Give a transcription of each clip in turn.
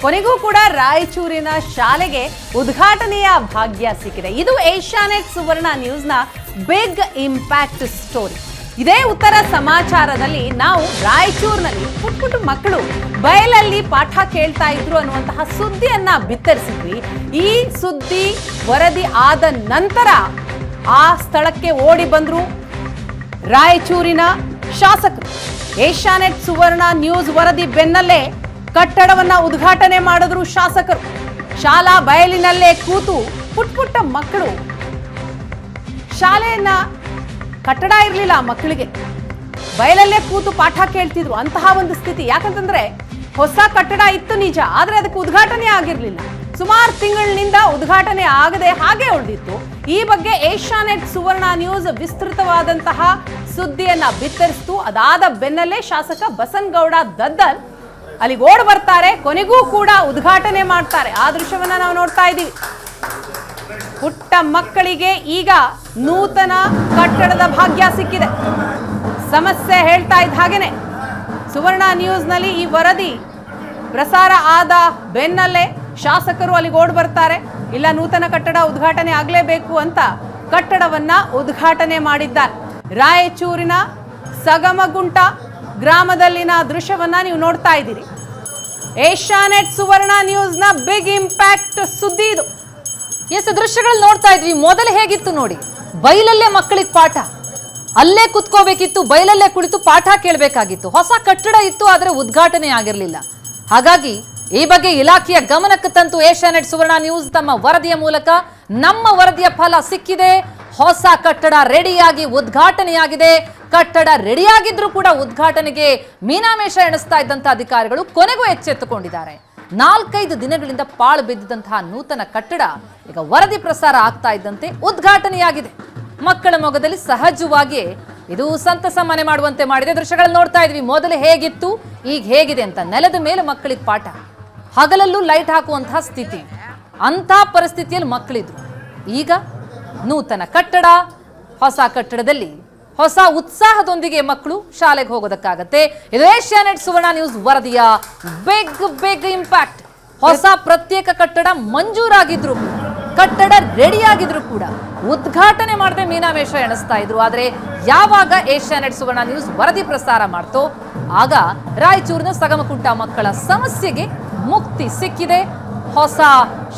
ಕೊನೆಗೂ ಕೂಡ ರಾಯಚೂರಿನ ಶಾಲೆಗೆ ಉದ್ಘಾಟನೆಯ ಭಾಗ್ಯ ಸಿಕ್ಕಿದೆ. ಇದು ಏಷ್ಯಾನೆಟ್ ಸುವರ್ಣ ನ್ಯೂಸ್ನ ಬಿಗ್ ಇಂಪ್ಯಾಕ್ಟ್ ಸ್ಟೋರಿ. ಇದೇ ಉತ್ತರ ಸಮಾಚಾರದಲ್ಲಿ ನಾವು ರಾಯಚೂರಿನಲ್ಲಿ ಪುಟ್ಟ ಮಕ್ಕಳು ಬಯಲಲ್ಲಿ ಪಾಠ ಕೇಳ್ತಾ ಇದ್ರು ಅನ್ನುವಂತಹ ಸುದ್ದಿಯನ್ನ ಬಿತ್ತರಿಸಿದ್ವಿ. ಈ ಸುದ್ದಿ ವರದಿ ಆದ ನಂತರ ಆ ಸ್ಥಳಕ್ಕೆ ಓಡಿ ಬಂದ್ರು ರಾಯಚೂರಿನ ಶಾಸಕರು. ಏಷ್ಯಾನೆಟ್ ಸುವರ್ಣ ನ್ಯೂಸ್ ವರದಿ ಬೆನ್ನಲ್ಲೇ ಕಟ್ಟಡವನ್ನ ಉದ್ಘಾಟನೆ ಮಾಡಿದ್ರು ಶಾಸಕರು. ಶಾಲಾ ಬಯಲಿನಲ್ಲೇ ಕೂತು ಪುಟ್ಟ ಮಕ್ಕಳು, ಶಾಲೆಯನ್ನ ಕಟ್ಟಡ ಇರಲಿಲ್ಲ, ಮಕ್ಕಳಿಗೆ ಬಯಲಲ್ಲೇ ಕೂತು ಪಾಠ ಕೇಳ್ತಿದ್ರು. ಅಂತಹ ಒಂದು ಸ್ಥಿತಿ. ಯಾಕಂತಂದ್ರೆ ಹೊಸ ಕಟ್ಟಡ ಇತ್ತು ನಿಜ, ಆದ್ರೆ ಅದಕ್ಕೆ ಉದ್ಘಾಟನೆ ಆಗಿರ್ಲಿಲ್ಲ. ಸುಮಾರು ತಿಂಗಳಿನಿಂದ ಉದ್ಘಾಟನೆ ಆಗದೆ ಹಾಗೆ ಉಳಿದಿತ್ತು. ಈ ಬಗ್ಗೆ ಏಷ್ಯಾನೆಟ್ ಸುವರ್ಣ ನ್ಯೂಸ್ ವಿಸ್ತೃತವಾದಂತಹ ಸುದ್ದಿಯನ್ನ ಬಿತ್ತರಿಸಿತು. ಅದಾದ ಬೆನ್ನಲ್ಲೇ ಶಾಸಕ ಬಸನಗೌಡ ದದ್ದಲ್ ಅಲ್ಲಿಗೆ ಓಡ್ ಬರ್ತಾರೆ. ಕೊನೆಗೂ ಕೂಡ ಉದ್ಘಾಟನೆ ಮಾಡ್ತಾರೆ. ಆ ದೃಶ್ಯವನ್ನ ನಾವು ನೋಡ್ತಾ ಇದ್ದೀವಿ. ಪುಟ್ಟ ಮಕ್ಕಳಿಗೆ ಈಗ ನೂತನ ಕಟ್ಟಡದ ಭಾಗ್ಯ ಸಿಕ್ಕಿದೆ. ಸಮಸ್ಯೆ ಹೇಳ್ತಾ ಇದ್ದ ಹಾಗೇನೆ ಸುವರ್ಣ ನ್ಯೂಸ್ನಲ್ಲಿ ಈ ವರದಿ ಪ್ರಸಾರ ಆದ ಬೆನ್ನಲ್ಲೇ ಶಾಸಕರು ಅಲ್ಲಿಗೆ ಓಡ್ ಬರ್ತಾರೆ. ಇಲ್ಲ, ನೂತನ ಕಟ್ಟಡ ಉದ್ಘಾಟನೆ ಆಗಲೇಬೇಕು ಅಂತ ಕಟ್ಟಡವನ್ನ ಉದ್ಘಾಟನೆ ಮಾಡಿದ್ದಾರೆ. ರಾಯಚೂರಿನ ಸಗಮಗುಂಟ ಗ್ರಾಮದಲ್ಲಿನ ದೃಶ್ಯವನ್ನ ನೀವು ನೋಡ್ತಾ ಇದ್ದೀರಿ. ಏಷ್ಯಾನೆಟ್ ಸುವರ್ಣ ನ್ಯೂಸ್ನ ಬಿಗ್ ಇಂಪ್ಯಾಕ್ಟ್ ಸುದ್ದಿ ಇದು. ಎಸ್, ದೃಶ್ಯಗಳಲ್ಲಿ ನೋಡ್ತಾ ಇದ್ವಿ. ಮೊದಲು ಹೇಗಿತ್ತು ನೋಡಿ, ಬೈಲಲ್ಲೇ ಮಕ್ಕಳಿಗೆ ಪಾಠ, ಅಲ್ಲೇ ಕುತ್ಕೋಬೇಕಿತ್ತು, ಬೈಲಲ್ಲೇ ಕುಳಿತು ಪಾಠ ಕೇಳಬೇಕಾಗಿತ್ತು. ಹೊಸ ಕಟ್ಟಡ ಇತ್ತು, ಆದರೆ ಉದ್ಘಾಟನೆ ಆಗಿರಲಿಲ್ಲ. ಹಾಗಾಗಿ ಈ ಬಗ್ಗೆ ಇಲಾಖೆಯ ಗಮನಕ್ಕೆ ತಂತು ಏಷ್ಯಾನೆಟ್ ಸುವರ್ಣ ನ್ಯೂಸ್ ತಮ್ಮ ವರದಿಯ ಮೂಲಕ. ನಮ್ಮ ವರದಿಯ ಫಲ ಸಿಕ್ಕಿದೆ. ಹೊಸ ಕಟ್ಟಡ ರೆಡಿಯಾಗಿ ಉದ್ಘಾಟನೆಯಾಗಿದೆ. ಕಟ್ಟಡ ರೆಡಿಯಾಗಿದ್ರೂ ಕೂಡ ಉದ್ಘಾಟನೆಗೆ ಮೀನಾಮೇಷ ಎಣಿಸ್ತಾ ಇದ್ದಂತ ಅಧಿಕಾರಿಗಳು ಕೊನೆಗೂ ಎಚ್ಚೆತ್ತುಕೊಂಡಿದ್ದಾರೆ. 4-5 ದಿನಗಳಿಂದ ಪಾಳು ಬಿದ್ದಿದ್ದಂತಹ ನೂತನ ಕಟ್ಟಡ ಈಗ ವರದಿ ಪ್ರಸಾರ ಆಗ್ತಾ ಇದ್ದಂತೆ ಉದ್ಘಾಟನೆಯಾಗಿದೆ. ಮಕ್ಕಳ ಮೊಗದಲ್ಲಿ ಸಹಜವಾಗಿಯೇ ಇದು ಸಂತಸ ಮನೆ ಮಾಡುವಂತೆ ಮಾಡಿದೆ. ದೃಶ್ಯಗಳನ್ನು ನೋಡ್ತಾ ಇದ್ವಿ. ಮೊದಲು ಹೇಗಿತ್ತು, ಈಗ ಹೇಗಿದೆ ಅಂತ. ನೆಲದ ಮೇಲೆ ಮಕ್ಕಳಿಗೆ ಪಾಠ, ಹಗಲಲ್ಲೂ ಲೈಟ್ ಹಾಕುವಂತಹ ಸ್ಥಿತಿ, ಅಂಥ ಪರಿಸ್ಥಿತಿಯಲ್ಲಿ ಮಕ್ಕಳಿದ್ರು. ಈಗ ನೂತನ ಕಟ್ಟಡ, ಹೊಸ ಕಟ್ಟಡದಲ್ಲಿ ಹೊಸ ಉತ್ಸಾಹದೊಂದಿಗೆ ಮಕ್ಕಳು ಶಾಲೆಗೆ ಹೋಗೋದಕ್ಕಾಗತ್ತೆ. ಇದು ಏಷ್ಯಾನೆಟ್ ಸುವರ್ಣ ನ್ಯೂಸ್ ವರದಿಯ ಬಿಗ್ ಇಂಪ್ಯಾಕ್ಟ್. ಹೊಸ ಪ್ರತ್ಯೇಕ ಕಟ್ಟಡ ಮಂಜೂರಾಗಿದ್ರು, ಕಟ್ಟಡ ರೆಡಿಯಾಗಿದ್ರು ಕೂಡ ಉದ್ಘಾಟನೆ ಮಾಡದೆ ಮೀನಾಮೇಷ ಎಣಿಸ್ತಾ ಇದ್ರು. ಆದ್ರೆ ಯಾವಾಗ ಏಷ್ಯಾನೆಟ್ ಸುವರ್ಣ ನ್ಯೂಸ್ ವರದಿ ಪ್ರಸಾರ ಮಾಡ್ತೋ ಆಗ ರಾಯಚೂರಿನ ಸಗಮಕುಂಟ ಮಕ್ಕಳ ಸಮಸ್ಯೆಗೆ ಮುಕ್ತಿ ಸಿಕ್ಕಿದೆ. ಹೊಸ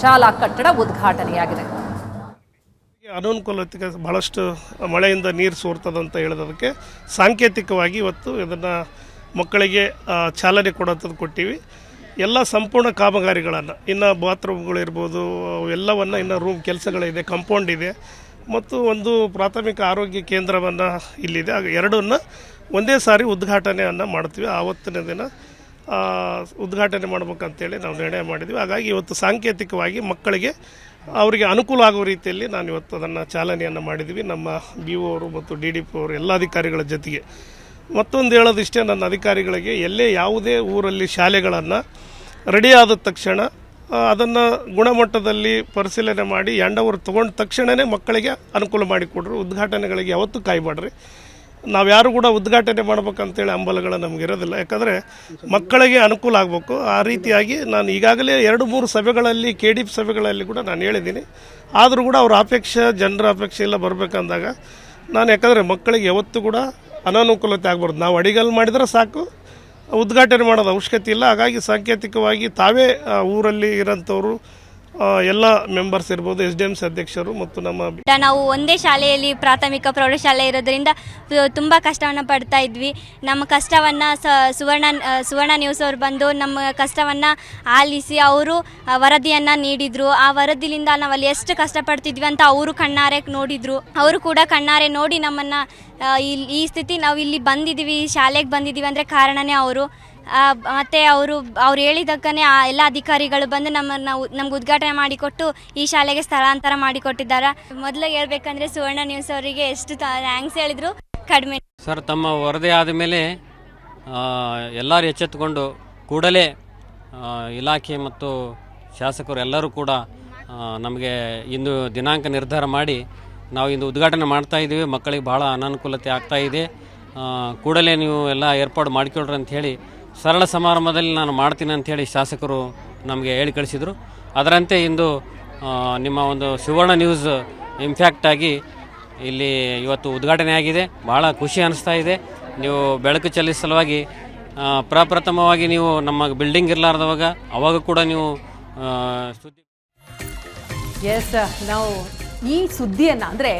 ಶಾಲಾ ಕಟ್ಟಡ ಉದ್ಘಾಟನೆಯಾಗಿದೆ. ಅನುಕೂಲತೆಗೆ ಬಹಳಷ್ಟು ಮಳೆಯಿಂದ ನೀರು ಸೋರ್ತದಂತ ಹೇಳೋದಕ್ಕೆ ಸಾಂಕೇತಿಕವಾಗಿ ಇವತ್ತು ಇದನ್ನು ಮಕ್ಕಳಿಗೆ ಚಾಲನೆ ಕೊಡೋಂಥದ್ದು ಕೊಟ್ಟಿವಿ. ಎಲ್ಲ ಸಂಪೂರ್ಣ ಕಾಮಗಾರಿಗಳನ್ನು, ಇನ್ನು ಬಾತ್ರೂಮ್ಗಳಿರ್ಬೋದು, ಎಲ್ಲವನ್ನು, ಇನ್ನು ರೂಮ್ ಕೆಲಸಗಳಿದೆ, ಕಾಂಪೌಂಡ್ ಇದೆ ಮತ್ತು ಒಂದು ಪ್ರಾಥಮಿಕ ಆರೋಗ್ಯ ಕೇಂದ್ರವನ್ನು ಇಲ್ಲಿದೆ. ಎರಡನ್ನು ಒಂದೇ ಸಾರಿ ಉದ್ಘಾಟನೆಯನ್ನು ಮಾಡ್ತೀವಿ. ಆವತ್ತಿನ ದಿನ ಉದ್ಘಾಟನೆ ಮಾಡ್ಬೇಕಂತೇಳಿ ನಾವು ನಿರ್ಣಯ ಮಾಡಿದ್ವಿ. ಹಾಗಾಗಿ ಇವತ್ತು ಸಾಂಕೇತಿಕವಾಗಿ ಮಕ್ಕಳಿಗೆ ಅವರಿಗೆ ಅನುಕೂಲ ಆಗುವ ರೀತಿಯಲ್ಲಿ ನಾನು ಇವತ್ತು ಅದನ್ನು ಚಾಲನೆಯನ್ನು ಮಾಡಿದ್ವಿ. ನಮ್ಮ ಬಿ ಒ ಅವರು ಮತ್ತು ಡಿ ಡಿ ಪಿ ಅವರು ಎಲ್ಲ ಅಧಿಕಾರಿಗಳ ಜೊತೆಗೆ. ಮತ್ತೊಂದು ಹೇಳೋದಿಷ್ಟೇ, ನನ್ನ ಅಧಿಕಾರಿಗಳಿಗೆ ಎಲ್ಲೇ ಯಾವುದೇ ಊರಲ್ಲಿ ಶಾಲೆಗಳನ್ನು ರೆಡಿ ಆದ ತಕ್ಷಣ ಅದನ್ನು ಗುಣಮಟ್ಟದಲ್ಲಿ ಪರಿಶೀಲನೆ ಮಾಡಿ ಹ್ಯಾಂಡ್ ತೊಗೊಂಡ ತಕ್ಷಣವೇ ಮಕ್ಕಳಿಗೆ ಅನುಕೂಲ ಮಾಡಿಕೊಡ್ರಿ. ಉದ್ಘಾಟನೆಗಳಿಗೆ ಯಾವತ್ತೂ ಕಾಯಬೇಡ್ರಿ. ನಾವು ಯಾರು ಕೂಡ ಉದ್ಘಾಟನೆ ಮಾಡ್ಬೇಕಂತೇಳಿ ಹಂಬಲಗಳು ನಮಗಿರೋದಿಲ್ಲ. ಯಾಕಂದರೆ ಮಕ್ಕಳಿಗೆ ಅನುಕೂಲ ಆಗಬೇಕು. ಆ ರೀತಿಯಾಗಿ ನಾನು ಈಗಾಗಲೇ 2-3 ಸಭೆಗಳಲ್ಲಿ, KDP ಸಭೆಗಳಲ್ಲಿ ಕೂಡ ನಾನು ಹೇಳಿದ್ದೀನಿ. ಆದರೂ ಕೂಡ ಅವ್ರ ಅಪೇಕ್ಷೆ, ಜನರ ಅಪೇಕ್ಷೆ ಎಲ್ಲ ಬರಬೇಕಂದಾಗ ನಾನು, ಯಾಕಂದರೆ ಮಕ್ಕಳಿಗೆ ಯಾವತ್ತೂ ಕೂಡ ಅನಾನುಕೂಲತೆ ಆಗ್ಬಾರ್ದು. ನಾವು ಅಡಿಗಲ್ಲಿ ಮಾಡಿದರೆ ಸಾಕು, ಉದ್ಘಾಟನೆ ಮಾಡೋದು ಅವಶ್ಯಕತೆ ಇಲ್ಲ. ಹಾಗಾಗಿ ಸಾಂಕೇತಿಕವಾಗಿ ತಾವೇ ಊರಲ್ಲಿ ಇರೋಂಥವ್ರು ಎಲ್ಲ ಮೆಂಬರ್ಸ್ ಇರ್ಬೋದು, SDMC ಅಧ್ಯಕ್ಷರು ಮತ್ತು ನಾವು ಒಂದೇ ಶಾಲೆಯಲ್ಲಿ ಪ್ರಾಥಮಿಕ ಪ್ರೌಢಶಾಲೆ ಇರೋದ್ರಿಂದ ತುಂಬ ಕಷ್ಟವನ್ನು ಪಡ್ತಾ ಇದ್ವಿ. ನಮ್ಮ ಕಷ್ಟವನ್ನು ಸುವರ್ಣ ನ್ಯೂಸ್ ಅವರು ಬಂದು ನಮ್ಮ ಕಷ್ಟವನ್ನು ಆಲಿಸಿ ಅವರು ವರದಿಯನ್ನು ನೀಡಿದರು. ಆ ವರದಿಯಿಂದ ನಾವು ಅಲ್ಲಿ ಎಷ್ಟು ಕಷ್ಟಪಡ್ತಿದ್ವಿ ಅಂತ ಅವರು ಕಣ್ಣಾರೆ ನೋಡಿದರು. ಅವರು ಕೂಡ ಕಣ್ಣಾರೆ ನೋಡಿ ನಮ್ಮನ್ನು ಈ ಸ್ಥಿತಿ ನಾವು ಇಲ್ಲಿ ಬಂದಿದ್ದೀವಿ, ಶಾಲೆಗೆ ಬಂದಿದ್ದೀವಿ ಅಂದರೆ ಕಾರಣನೇ ಅವರು. ಮತ್ತು ಅವರು ಹೇಳಿದ್ದಕ್ಕೇ ಎಲ್ಲ ಅಧಿಕಾರಿಗಳು ಬಂದು ನಮ್ಗೆ ಉದ್ಘಾಟನೆ ಮಾಡಿಕೊಟ್ಟು ಈ ಶಾಲೆಗೆ ಸ್ಥಳಾಂತರ ಮಾಡಿಕೊಟ್ಟಿದ್ದಾರೆ. ಮೊದಲು ಹೇಳ್ಬೇಕಂದ್ರೆ ಸುವರ್ಣ ನ್ಯೂಸ್ ಅವರಿಗೆ ಎಷ್ಟು ಥ್ಯಾಂಕ್ಸ್ ಹೇಳಿದ್ರು ಕಡಿಮೆ. ಸರ್, ತಮ್ಮ ವರದಿ ಆದಮೇಲೆ ಎಲ್ಲರೂ ಎಚ್ಚೆತ್ತುಕೊಂಡು ಕೂಡಲೇ ಇಲಾಖೆ ಮತ್ತು ಶಾಸಕರು ಎಲ್ಲರೂ ಕೂಡ ನಮಗೆ ಇಂದು ದಿನಾಂಕ ನಿರ್ಧಾರ ಮಾಡಿ ನಾವು ಇಂದು ಉದ್ಘಾಟನೆ ಮಾಡ್ತಾ ಇದ್ದೀವಿ. ಮಕ್ಕಳಿಗೆ ಭಾಳ ಅನಾನುಕೂಲತೆ ಆಗ್ತಾ ಇದೆ. ಕೂಡಲೇ ನೀವು ಎಲ್ಲ ಏರ್ಪಾಡು ಮಾಡಿಕೊಳ್ರಿ ಅಂಥೇಳಿ ಸರಳ ಸಮಾರಂಭದಲ್ಲಿ ನಾನು ಮಾಡ್ತೀನಿ ಅಂಥೇಳಿ ಶಾಸಕರು ನಮಗೆ ಹೇಳಿ ಕಳಿಸಿದರು. ಅದರಂತೆ ಇಂದು ನಿಮ್ಮ ಒಂದು ಸುವರ್ಣ ನ್ಯೂಸ್ ಇಂಪ್ಯಾಕ್ಟ್ ಆಗಿ ಇಲ್ಲಿ ಇವತ್ತು ಉದ್ಘಾಟನೆ ಆಗಿದೆ. ಭಾಳ ಖುಷಿ ಅನ್ನಿಸ್ತಾ ಇದೆ. ನೀವು ಬೆಳಕು ಚೆಲ್ಲಿದ ಸಲುವಾಗಿ ಪ್ರಪ್ರಥಮವಾಗಿ ನೀವು ನಮ್ಮ ಬಿಲ್ಡಿಂಗ್ ಇರಲಾರ್ದವಾಗ ಅವಾಗ ಕೂಡ ನೀವು ಸುದ್ದಿ ಎಸ್, ನಾವು ಈ ಸುದ್ದಿಯನ್ನು ಅಂದರೆ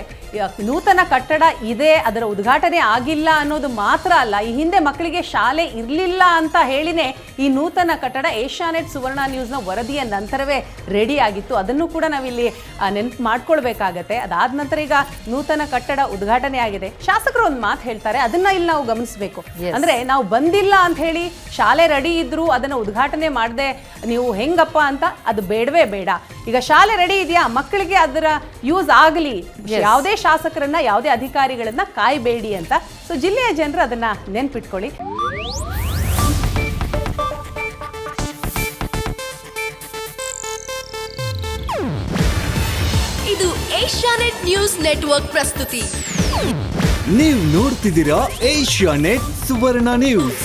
ನೂತನ ಕಟ್ಟಡ ಇದೆ, ಅದರ ಉದ್ಘಾಟನೆ ಆಗಿಲ್ಲ ಅನ್ನೋದು ಮಾತ್ರ ಅಲ್ಲ, ಈ ಹಿಂದೆ ಮಕ್ಕಳಿಗೆ ಶಾಲೆ ಇರಲಿಲ್ಲ ಅಂತ ಹೇಳಿನೇ ಈ ನೂತನ ಕಟ್ಟಡ ಏಷ್ಯಾನೆಟ್ ಸುವರ್ಣ ನ್ಯೂಸ್ನ ವರದಿಯ ನಂತರವೇ ರೆಡಿ ಆಗಿತ್ತು. ಅದನ್ನು ಕೂಡ ನಾವಿಲ್ಲಿ ನೆನಪು ಮಾಡ್ಕೊಳ್ಬೇಕಾಗತ್ತೆ. ಅದಾದ ನಂತರ ಈಗ ನೂತನ ಕಟ್ಟಡ ಉದ್ಘಾಟನೆ ಆಗಿದೆ. ಶಾಸಕರು ಒಂದು ಮಾತು ಹೇಳ್ತಾರೆ, ಅದನ್ನ ಇಲ್ಲಿ ನಾವು ಗಮನಿಸಬೇಕು. ಅಂದ್ರೆ ನಾವು ಬಂದಿಲ್ಲ ಅಂತ ಹೇಳಿ ಶಾಲೆ ರೆಡಿ ಇದ್ರು ಅದನ್ನು ಉದ್ಘಾಟನೆ ಮಾಡದೆ ನೀವು ಹೆಂಗಪ್ಪ ಅಂತ, ಅದು ಬೇಡವೇ ಬೇಡ. ಈಗ ಶಾಲೆ ರೆಡಿ ಇದೆಯಾ, ಮಕ್ಕಳಿಗೆ ಅದರ ಯೂಸ್ ಆಗಲಿ, ಯಾವುದೇ ಶಾಸಕರನ್ನ ಯಾವುದೇ ಅಧಿಕಾರಿಗಳನ್ನ ಕಾಯಬೇಡಿ ಅಂತ. ಸೊ ಜಿಲ್ಲೆಯ ಜನರು ಅದನ್ನ ನೆನ್ಪಿಟ್ಕೊಳ್ಳಿ. ಇದು ಏಷ್ಯಾನೆಟ್ ನ್ಯೂಸ್ ನೆಟ್ವರ್ಕ್ ಪ್ರಸ್ತುತಿ. ನೀವು ನೋಡ್ತಿದ್ದೀರಾ ಏಷ್ಯಾನೆಟ್ ಸುವರ್ಣ ನ್ಯೂಸ್.